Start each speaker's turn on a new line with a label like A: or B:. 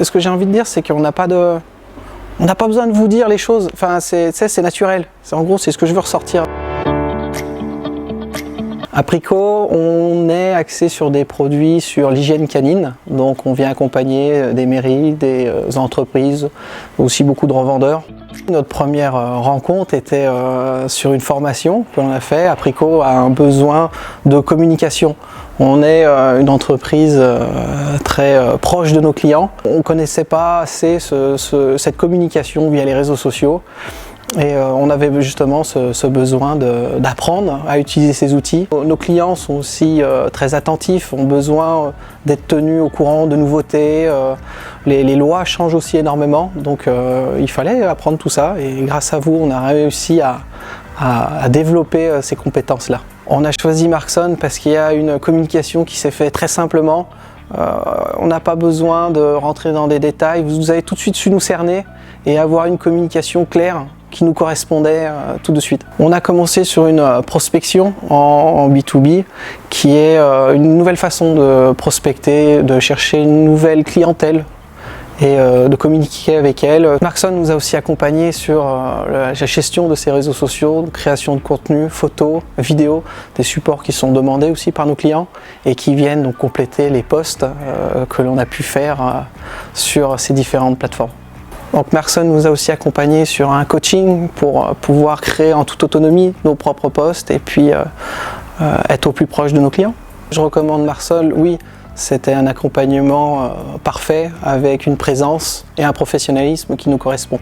A: Ce que j'ai envie de dire, c'est qu'on n'a pas besoin de vous dire les choses. Enfin, c'est naturel. En gros, c'est ce que je veux ressortir. À Prico, on est axé sur des produits sur l'hygiène canine. Donc on vient accompagner des mairies, des entreprises, aussi beaucoup de revendeurs. Notre première rencontre était sur une formation que l'on a fait. Aprico a un besoin de communication. On est une entreprise très proche de nos clients. On ne connaissait pas assez cette communication via les réseaux sociaux. Et on avait justement ce besoin d'apprendre à utiliser ces outils. Nos clients sont aussi très attentifs, ont besoin d'être tenus au courant de nouveautés. Les lois changent aussi énormément, donc il fallait apprendre tout ça. Et grâce à vous, on a réussi à développer ces compétences-là. On a choisi Markson parce qu'il y a une communication qui s'est faite très simplement. On n'a pas besoin de rentrer dans des détails. Vous avez tout de suite su nous cerner et avoir une communication claire qui nous correspondait tout de suite. On a commencé sur une prospection en B2B qui est une nouvelle façon de prospecter, de chercher une nouvelle clientèle et de communiquer avec elle. Markson nous a aussi accompagnés sur la gestion de ces réseaux sociaux, création de contenu, photos, vidéos, des supports qui sont demandés aussi par nos clients et qui viennent donc compléter les posts que l'on a pu faire sur ces différentes plateformes. Donc Markson nous a aussi accompagnés sur un coaching pour pouvoir créer en toute autonomie nos propres posts et puis être au plus proche de nos clients. Je recommande Markson, oui, c'était un accompagnement parfait avec une présence et un professionnalisme qui nous correspond.